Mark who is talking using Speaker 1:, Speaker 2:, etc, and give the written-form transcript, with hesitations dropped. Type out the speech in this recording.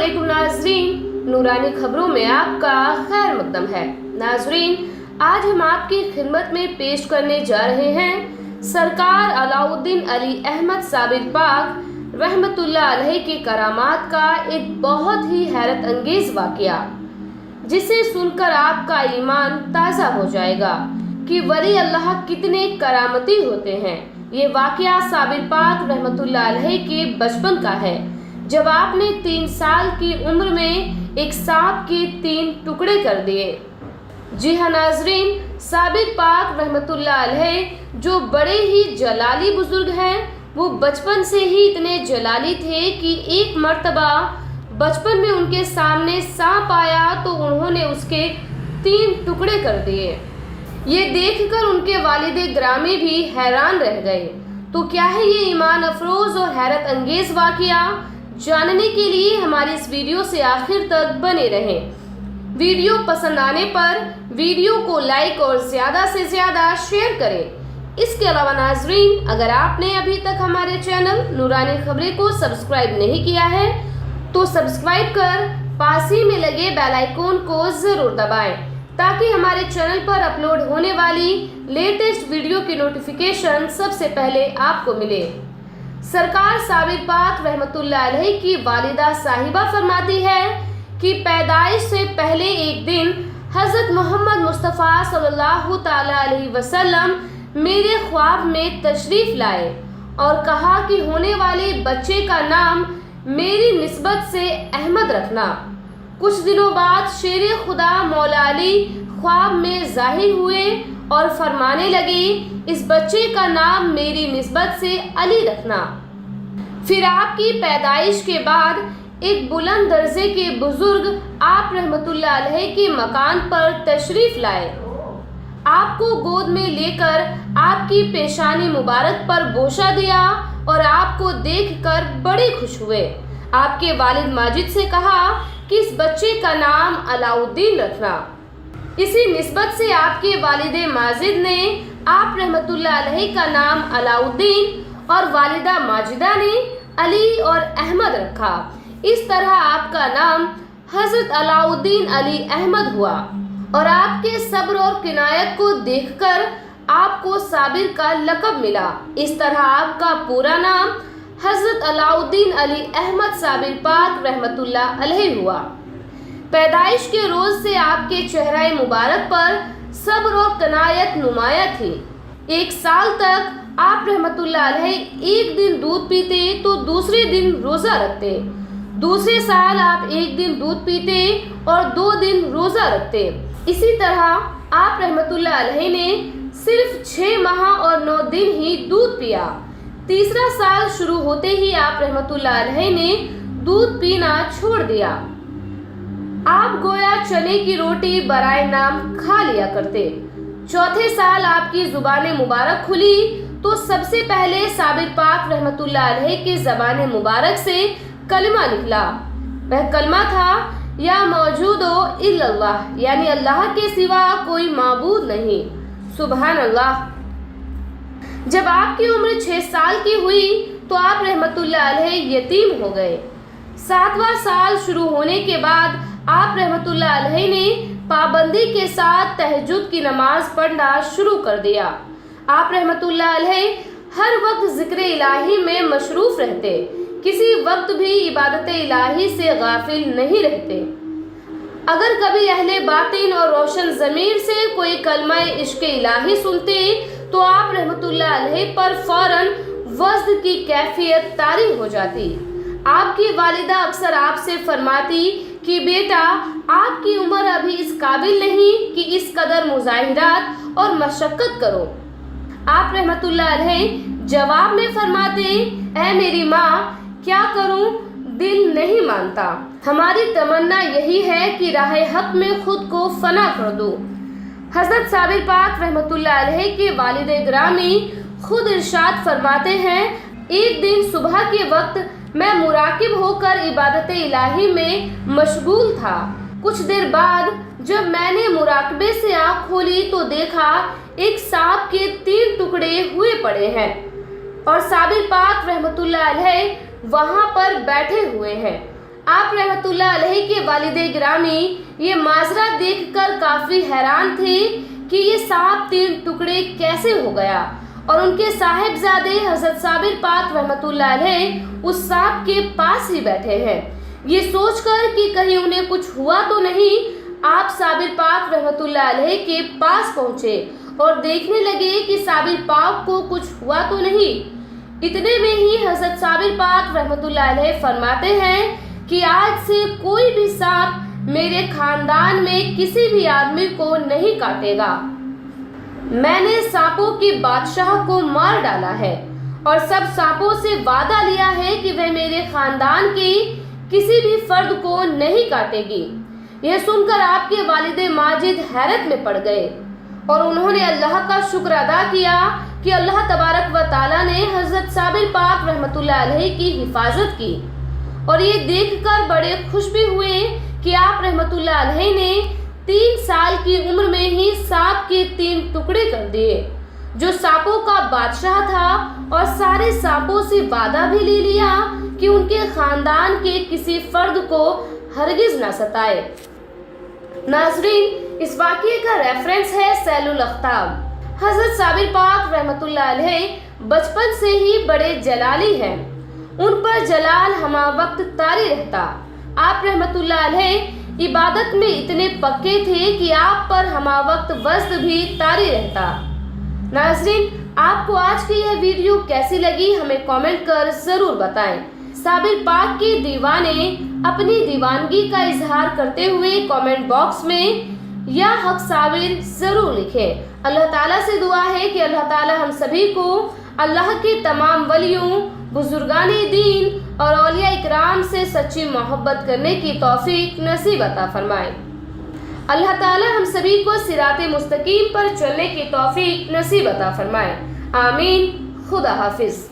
Speaker 1: अस्सलामुअलैकुम नाज़रीन, नूरानी खबरों में आपका खैर मकदम है। नाज़रीन, आज हम आपकी खिदमत में पेश करने जा रहे हैं सरकार अलाउद्दीन अली अहमद साबिर पाक रहमतुल्लाह अलैहि की करामात का एक बहुत ही हैरत अंगेज वाक़या, जिसे सुनकर आपका ईमान ताज़ा हो जाएगा कि वली अल्लाह कितने करामती होते हैं। ये वाक़या साबिर पाक रहमतुल्लाह अलैहि के बचपन का है, जब आपने 3 साल की उम्र में एक सांप के 3 टुकड़े कर दिए। जी हाँ नाजरीन, साबिर पाक रहमतुल्लाह अलैहि जो बड़े ही जलाली बुजुर्ग हैं, वो बचपन से ही इतने जलाली थे कि एक मर्तबा बचपन में उनके सामने सांप आया तो उन्होंने उसके 3 टुकड़े कर दिए। ये देखकर उनके वालिदे ग्रामी भी हैरान रह गए। तो क्या है ये ईमान अफरोज और हैरत अंगेज वाक़या? जानने के लिए हमारी इस वीडियो से आखिर तक बने रहें। वीडियो पसंद आने पर वीडियो को लाइक और ज़्यादा से ज़्यादा शेयर करें। इसके अलावा नाजरीन, अगर आपने अभी तक हमारे चैनल नूरानी खबरें को सब्सक्राइब नहीं किया है तो सब्सक्राइब कर पास ही में लगे बेल आइकन को ज़रूर दबाएं, ताकि हमारे चैनल पर अपलोड होने वाली लेटेस्ट वीडियो की नोटिफिकेशन सबसे पहले आपको मिले। सरकार साबिर पाक रहमतुल्लाह अलैहि की वालिदा साहिबा फरमाती है कि पैदाइश से पहले एक दिन हज़रत मोहम्मद मुस्तफ़ा सल्लल्लाहु ताला अलैहि वसल्लम मेरे ख्वाब में तशरीफ़ लाए और कहा कि होने वाले बच्चे का नाम मेरी निस्बत से अहमद रखना। कुछ दिनों बाद शेर खुदा मौला अली ख्वाब में ज़ाहिर हुए और फरमाने लगे, इस बच्चे का नाम मेरी निस्बत से अली रखना। फिर आपकी पैदाइश के बाद एक बुलंद दर्जे के बुजुर्ग आप रहमतुल्लाह अलैहि के मकान पर तशरीफ़ लाए। आपको गोद में लेकर आपकी पेशानी मुबारक पर बोशा दिया और आपको देखकर बड़े खुश हुए। आपके वालिद माजिद से कहा कि इस बच्चे का नाम अलाउद्दीन रखना। इसी निस्बत से आपके वालिदे माजिद ने आप रहमतुल्लाह अलैहि का नाम अलाउद्दीन और वालिदा माजिदा ने अली और अहमद रखा। इस तरह आपका नाम हज़रत अलाउद्दीन अली अहमद हुआ और आपके सब्र और किनायत को देखकर आपको साबिर का लक़ब मिला। इस तरह आपका पूरा नाम हज़रत अलाउद्दीन अली अहमद साबिर पाक रहमतुल्लाह अलैहि हुआ। पैदाइश के रोज़ से आपके चेहरा मुबारक पर सब्र और कनायत नुमाया थी। 1 साल तक आप रहमतुल्लाह अलैहि एक दिन दूध पीते तो दूसरे दिन रोज़ा रखते। दूसरे साल आप एक दिन दूध पीते और 2 दिन रोज़ा रखते। इसी तरह आप रहमतुल्लाह अलैहि ने सिर्फ 6 माह और 9 दिन ही दूध पिया। तीसरा साल शुरू होते ही आप रहमतुल्लाह अलैहि ने दूध पीना छोड़ दिया। आप गोया चने की रोटी बराए नाम खा लिया करते। चौथे साल आपकी जुबान मुबारक खुली तो सबसे पहले साबिर पाक रहमतुल्लाह अलैहि की ज़बान मुबारक से कलमा निकला। वह कलमा था, या मौजूदो इल्लल्लाह, यानी अल्लाह के सिवा कोई माबूद नहीं। सुभान अल्लाह। जब आपकी उम्र 6 साल की हुई तो आप रहमतुल्लाह अलैहि यतीम हो गए। 7वां साल शुरू होने के बाद आप रहमतुल्लाह अलैहि ने पाबंदी के साथ तहज्जुद की नमाज पढ़ना शुरू कर दिया। आप रहमतुल्लाह अलैहि हर वक्त ज़िक्र इलाही में मशरूफ़ रहते, किसी वक्त भी इबादत इलाही से गाफिल नहीं रहते। अगर कभी अहले बातिन और रोशन ज़मीर से कोई कलमा इश्क़ इलाही सुनते तो आप रहमतुल्लाह अलैहि पर फ़ौरन वज़्द की कैफियत तारी हो जाती। आपकी वालिदा अक्सर आपसे फरमाती कि बेटा, आपकी उम्र अभी इस काबिल नहीं कि इस कदर मुज़ाहिरात और मशक्क़त करो। आप रहमतुल्लाह अलैहि जवाब में फरमाते, ऐ मेरी माँ, क्या करूँ, दिल नहीं मानता। हमारी तमन्ना यही है कि राह हक में खुद को फना कर दूँ। हज़रत साबिर पाक रहमतुल्लाह अलैहि के वालिद ग्रामी खुद इरशाद फरमाते हैं, एक दिन सुबह के वक्त मैं मुराकिब होकर इबादत इलाही में मशगूल था। कुछ देर बाद जब मैंने मुराकबे से आँख खोली तो देखा एक सांप के 3 टुकड़े हुए पड़े हैं और साबिर पाक रहमतुल्लाह अलैहि वहाँ पर बैठे हुए हैं। आप रहमतुल्लाह अलैहि के वालिदे गिरामी ये माजरा देखकर काफी हैरान थे कि ये सांप 3 टुकड़े कैसे हो गया, और उनके साहिबजादे हजरत साबिर पाक रहमतुल्लाह अलैहि उस सांप के पास ही बैठे हैं। ये सोचकर कि कहीं उन्हें कुछ हुआ तो नहीं, आप साबिर पाक रहमतुल्लाह अलैहि के पास पहुंचे और देखने लगे कि साबिर पाक को कुछ हुआ तो नहीं। इतने में ही हजरत साबिर पाक रहमतुल्लाह अलैहि फरमाते हैं कि आज से कोई भी सांप मेरे खानदान में किसी भी आदमी को नहीं काटेगा। मैंने सांपों की बादशाह को मार डाला है और सब सांपों से वादा लिया है कि वह मेरे खानदान के किसी भी फर्द को नहीं काटेगी। यह सुनकर आपके वालिदे माजिद हैरत में पड़ गए और उन्होंने अल्लाह का शुक्र अदा किया कि अल्लाह तबारक व ताला ने हजरत साबिर पाक रहमतुल्लाह अलैहि की हिफाजत की, और ये देखकर बड़े खुश भी हुए कि आप रहमतुल्लाह अलैहि ने 3 साल की उम्र में ही सांप के 3 टुकड़े कर दिए, जो सांपों का बादशाह था, और सारे सांपों से वादा भी ले लिया कि उनके खानदान के किसी फर्द को हरगिज ना सताए। नाजरीन, इस वाक़ये का रेफरेंस है सैलुल अख्ताब। हजरत साबिर पाक रहमतुल्लाह अलैहि बचपन से ही बड़े जलाली हैं, उन पर जलाल हमा वक्त तारी रहता। आप रहमतुल्लाह अलैहि इबादत में इतने पक्के थे कि आप पर हमा वक्त वज़्द भी तारी रहता। नाजरीन, आपको आज की यह वीडियो कैसी लगी हमें कमेंट कर जरूर बताएं। साबिर पाक के दीवाने अपनी दीवानगी का इजहार करते हुए कमेंट बॉक्स में या हक साबिर जरूर लिखें। अल्लाह ताला से दुआ है कि अल्लाह ताला हम सभी को अल्लाह के तमाम वलियों, बुजुर्गाने दीन और औलिया इकराम से सच्ची मोहब्बत करने की तौफीक नसीब अता फरमाए। अल्लाह ताला हम सभी को सिराते मुस्तकीम पर चलने की तौफीक नसीब अता फरमाए। आमीन। खुदा हाफिज।